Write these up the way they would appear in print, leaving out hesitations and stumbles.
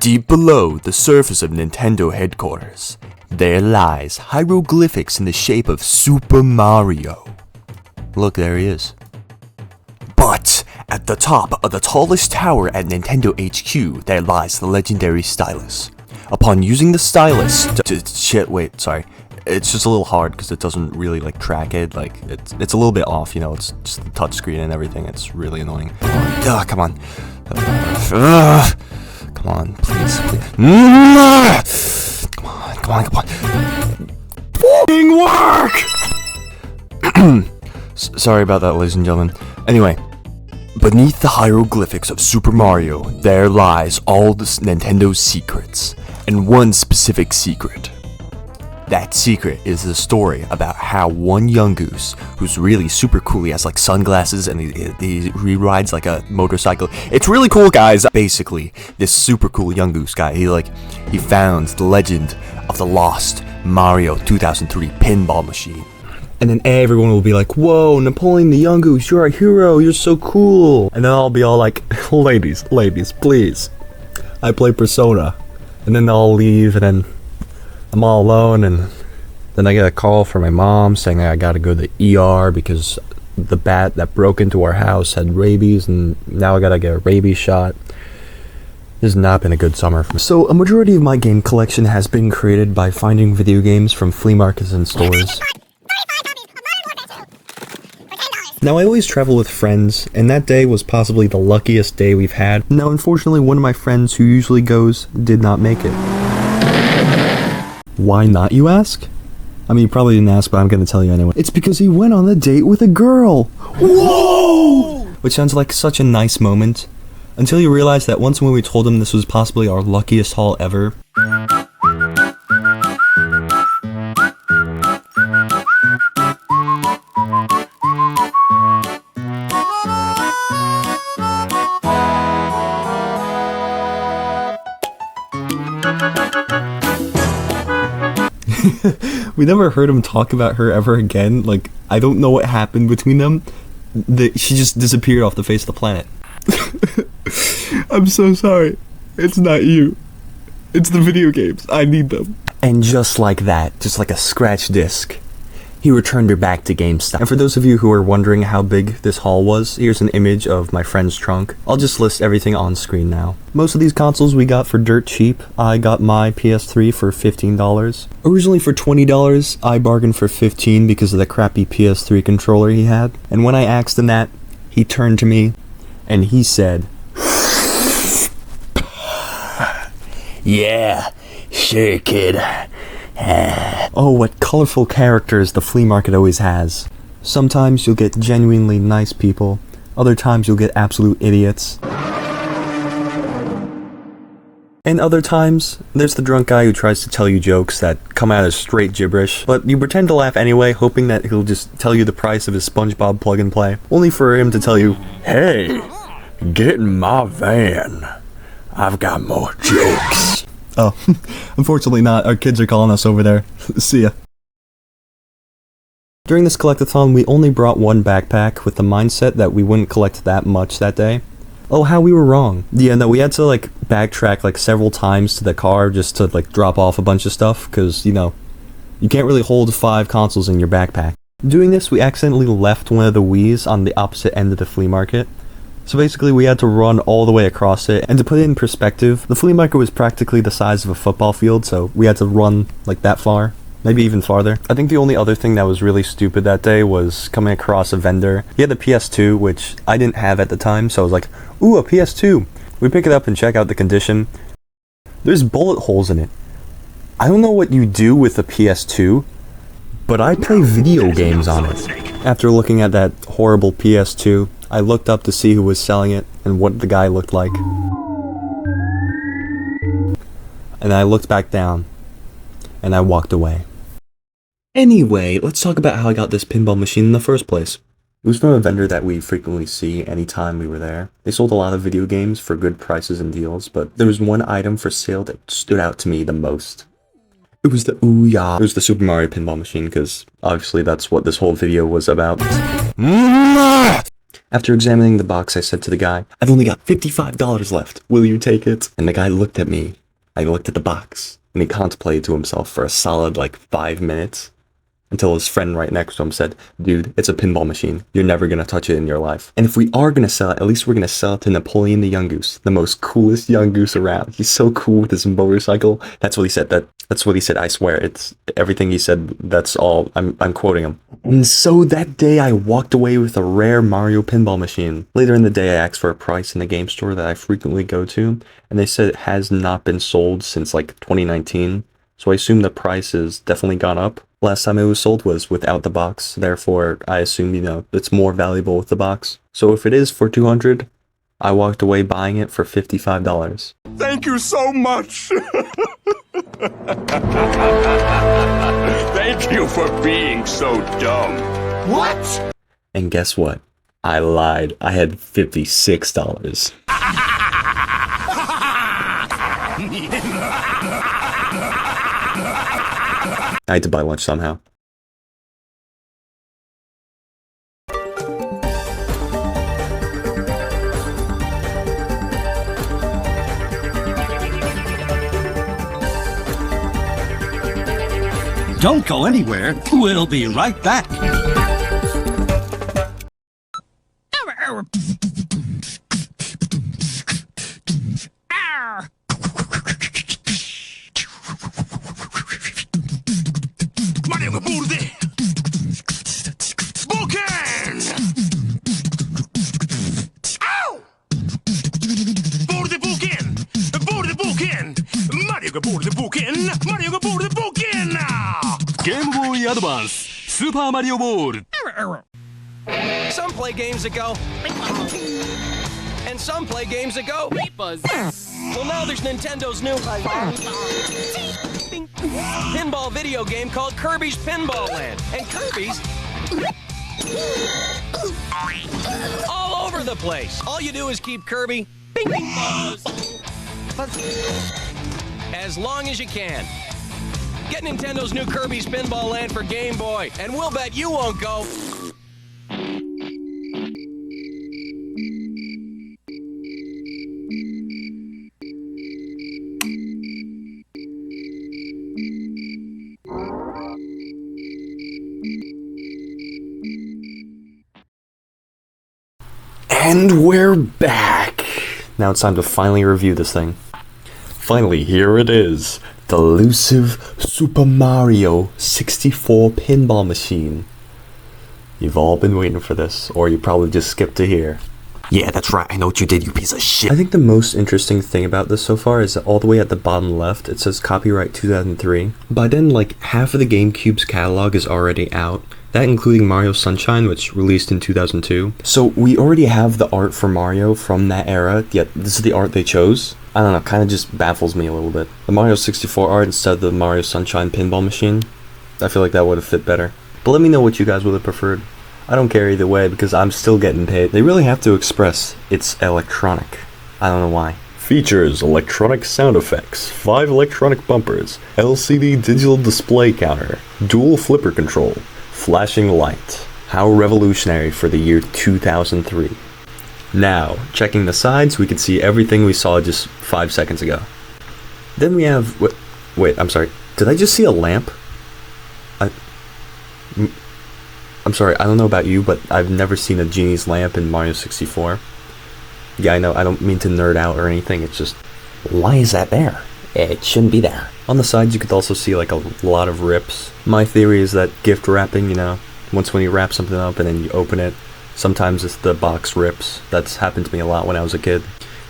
Deep below the surface of Nintendo headquarters, there lies hieroglyphics in the shape of Super Mario. Look, there he is. But at the top of the tallest tower at Nintendo HQ, there lies the legendary stylus. Upon using the stylus it's just a little hard because it doesn't really like track it. Like it's a little bit off, you know. It's just the touchscreen and everything. It's really annoying. Come on. Come on, please. Come on. F***ing work! Sorry about that, ladies and gentlemen. Anyway, beneath the hieroglyphics of Super Mario, there lies all the Nintendo's secrets, and one specific secret. That secret is the story about how one Yungoos, who's really super cool, he has like sunglasses and he rides like a motorcycle. It's really cool, guys. Basically, this super cool Yungoos guy, he found the legend of the lost Mario 2003 Pinball Machine. And then everyone will be like, whoa, Napoleon the Yungoos, you're a hero, you're so cool. And then I'll be all like, ladies, please. I play Persona. And then they'll leave, and then I'm all alone, and then I get a call from my mom saying I gotta go to the ER because the bat that broke into our house had rabies, and now I gotta get a rabies shot. This has not been a good summer for me. So a majority of my game collection has been created by finding video games from flea markets and stores. Now I always travel with friends, and that day was possibly the luckiest day we've had. Now unfortunately one of my friends who usually goes did not make it. Why not, you ask? I mean, you probably didn't ask, but I'm gonna tell you anyway. It's because he went on a date with a girl! Whoa! Which sounds like such a nice moment, until you realize that once when we told him this was possibly our luckiest haul ever, we never heard him talk about her ever again. Like, I don't know what happened between them. She just disappeared off the face of the planet. I'm so sorry. It's not you. It's the video games. I need them. And just like that, just like a scratch disc, he returned her back to GameStop. And for those of you who are wondering how big this haul was, here's an image of my friend's trunk. I'll just list everything on screen now. Most of these consoles we got for dirt cheap. I got my PS3 for $15. Originally for $20, I bargained for $15 because of the crappy PS3 controller he had. And when I asked him that, he turned to me and he said, "Yeah, sure, kid." Oh, what colorful characters the flea market always has. Sometimes you'll get genuinely nice people, other times you'll get absolute idiots. And other times, there's the drunk guy who tries to tell you jokes that come out as straight gibberish, but you pretend to laugh anyway, hoping that he'll just tell you the price of his SpongeBob plug-and-play, only for him to tell you, "Hey, get in my van. I've got more jokes." Oh, unfortunately not. Our kids are calling us over there. See ya. During this collectathon, we only brought one backpack with the mindset that we wouldn't collect that much that day. Oh, how we were wrong. Yeah, no, we had to like backtrack like several times to the car just to like drop off a bunch of stuff, because, you know, you can't really hold 5 consoles in your backpack. Doing this, we accidentally left one of the Wii's on the opposite end of the flea market. So basically we had to run all the way across it, and to put it in perspective, the flea market was practically the size of a football field, so we had to run like that far, maybe even farther. I think the only other thing that was really stupid that day was coming across a vendor. He had the PS2, which I didn't have at the time, so I was like, ooh, a PS2. We pick it up and check out the condition. There's bullet holes in it. I don't know what you do with a PS2, but I play video games on it. After looking at that horrible PS2, I looked up to see who was selling it and what the guy looked like. And I looked back down, and I walked away. Anyway, let's talk about how I got this pinball machine in the first place. It was from a vendor that we frequently see anytime we were there. They sold a lot of video games for good prices and deals, but there was one item for sale that stood out to me the most. It was the Ouya. It was the Super Mario Pinball Machine, because obviously that's what this whole video was about. After examining the box, I said to the guy, "I've only got $55 left. Will you take it?" And the guy looked at me. I looked at the box, and he contemplated to himself for a solid, 5 minutes. Until his friend right next to him said, "Dude, it's a pinball machine. You're never gonna touch it in your life. And if we are gonna sell it, at least we're gonna sell it to Napoleon the Yungoos, the most coolest Yungoos around. He's so cool with his motorcycle." That's what he said. That's what he said. I swear, it's everything he said. That's all. I'm quoting him. And so that day, I walked away with a rare Mario Pinball Machine. Later in the day, I asked for a price in the game store that I frequently go to, and they said it has not been sold since 2019. So I assume the price has definitely gone up. Last time it was sold was without the box, therefore I assume, it's more valuable with the box. So if it is for $200, I walked away buying it for $55. Thank you so much! Thank you for being so dumb. What? And guess what? I lied. I had $56. I had to buy lunch somehow. Don't go anywhere. We'll be right back. Mario borde! Boken! Ow! Borde boken! Borde boken! Mario borde boken! Mario borde boken! Game Boy Advance Super Mario Ball. Some play games that go, and some play games that go. Well, now there's Nintendo's new pinball video game called Kirby's Pinball Land, and Kirby's all over the place. All you do is keep Kirby as long as you can. Get Nintendo's new Kirby's Pinball Land for Game Boy, and we'll bet you won't go. And we're back! Now it's time to finally review this thing. Finally, here it is. The elusive Super Mario 64 Pinball Machine. You've all been waiting for this, or you probably just skipped to here. Yeah, that's right, I know what you did, you piece of shit. I think the most interesting thing about this so far is that all the way at the bottom left, it says copyright 2003. By then, half of the GameCube's catalog is already out. That including Mario Sunshine, which released in 2002. So we already have the art for Mario from that era, yet this is the art they chose. I don't know, kind of just baffles me a little bit. The Mario 64 art instead of the Mario Sunshine Pinball Machine, I feel like that would have fit better. But let me know what you guys would have preferred. I don't care either way because I'm still getting paid. They really have to express it's electronic. I don't know why. Features electronic sound effects, 5 electronic bumpers, LCD digital display counter, dual flipper control, flashing light. How revolutionary for the year 2003. Now, checking the sides, we can see everything we saw just 5 seconds ago. Then we have... Wait, I'm sorry. Did I just see a lamp? I'm sorry, I don't know about you, but I've never seen a genie's lamp in Mario 64. Yeah, I know, I don't mean to nerd out or anything, it's just... Why is that there? It shouldn't be there. On the sides, you could also see a lot of rips. My theory is that gift wrapping, once when you wrap something up and then you open it, sometimes it's the box rips. That's happened to me a lot when I was a kid.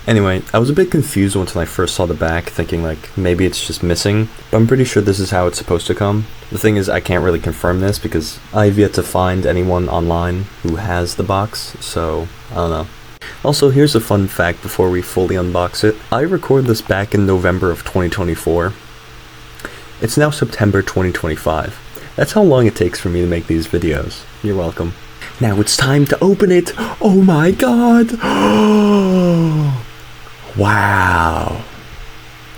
Anyway, I was a bit confused once when I first saw the back, thinking maybe it's just missing, but I'm pretty sure this is how it's supposed to come. The thing is, I can't really confirm this because I've yet to find anyone online who has the box, so I don't know. Also, here's a fun fact before we fully unbox it. I recorded this back in November of 2024. It's now September 2025. That's how long it takes for me to make these videos. You're welcome. Now it's time to open it! Oh my god! Wow!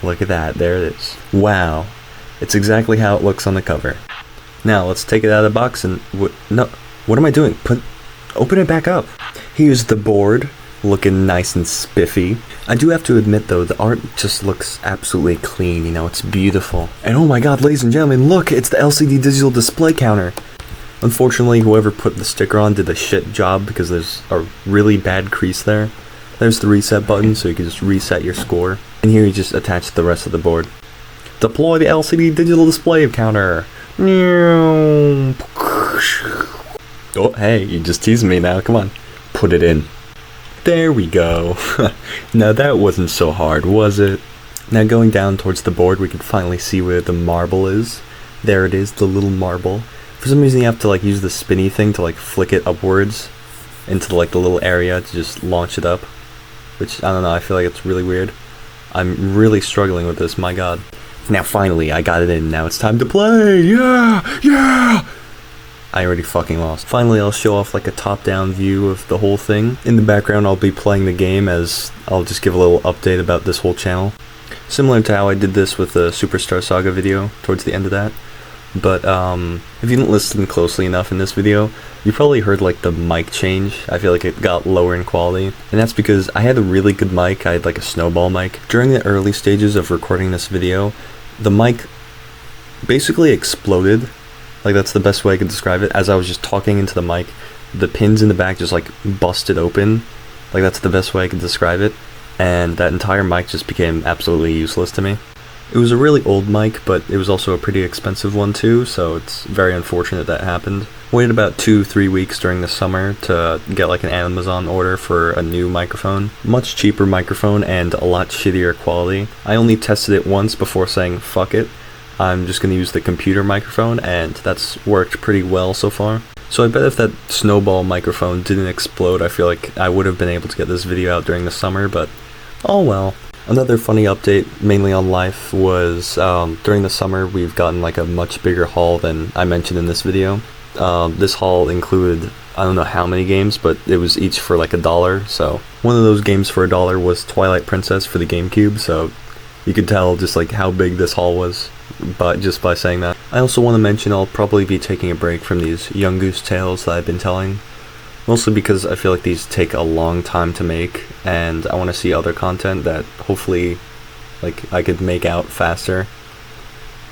Look at that, there it is. Wow. It's exactly how it looks on the cover. Now, let's take it out of the box and... No, what am I doing? Open it back up. Here's the board, looking nice and spiffy. I do have to admit though, the art just looks absolutely clean, you know, it's beautiful. And oh my god, ladies and gentlemen, look, it's the LCD digital display counter. Unfortunately, whoever put the sticker on did a shit job because there's a really bad crease there. There's the reset button, so you can just reset your score. And here you just attach the rest of the board. Deploy the LCD digital display counter. Oh, hey, you just teased me now, come on. Put it in. There we go. Now that wasn't so hard, was it? Now going down towards the board, we can finally see where the marble is. There it is, the little marble. For some reason you have to like use the spinny thing to like flick it upwards into like the little area to just launch it up. Which, I don't know, I feel like it's really weird. I'm really struggling with this, my god. Now finally, I got it in, now it's time to play! Yeah! Yeah! I already fucking lost. Finally, I'll show off like a top-down view of the whole thing. In the background, I'll be playing the game as I'll just give a little update about this whole channel. Similar to how I did this with the Superstar Saga video towards the end of that. But if you didn't listen closely enough in this video, you probably heard like the mic change. I feel like it got lower in quality. And that's because I had a really good mic. I had like a snowball mic. During the early stages of recording this video, the mic basically exploded. Like that's the best way I could describe it. As I was just talking into the mic, the pins in the back just like busted open. Like that's the best way I could describe it. And that entire mic just became absolutely useless to me. It was a really old mic, but it was also a pretty expensive one too, so it's very unfortunate that happened. Waited about 2-3 weeks during the summer to get like an Amazon order for a new microphone. Much cheaper microphone and a lot shittier quality. I only tested it once before saying fuck it. I'm just going to use the computer microphone, and that's worked pretty well so far. So I bet if that snowball microphone didn't explode, I feel like I would have been able to get this video out during the summer, but oh well. Another funny update, mainly on life, was during the summer we've gotten like a much bigger haul than I mentioned in this video. This haul included, I don't know how many games, but it was each for like $1, so one of those games for $1 was Twilight Princess for the GameCube, so you could tell just like how big this haul was just by saying that. I also want to mention I'll probably be taking a break from these Yungoos tales that I've been telling. Mostly because I feel like these take a long time to make, and I want to see other content that hopefully like I could make out faster.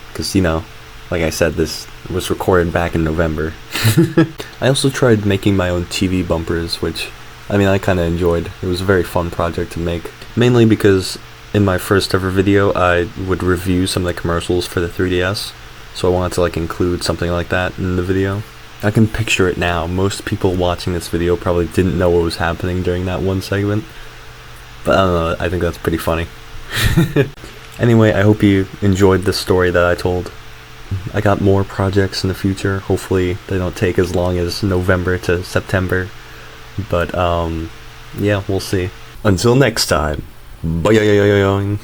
Because, you know, like I said, this was recorded back in November. I also tried making my own TV bumpers, which, I mean, I kind of enjoyed. It was a very fun project to make. Mainly because in my first ever video, I would review some of the commercials for the 3DS. So I wanted to like include something like that in the video. I can picture it now. Most people watching this video probably didn't know what was happening during that one segment. But I don't know, I think that's pretty funny. Anyway, I hope you enjoyed the story that I told. I got more projects in the future. Hopefully they don't take as long as November to September. But yeah, we'll see. Until next time. Bye.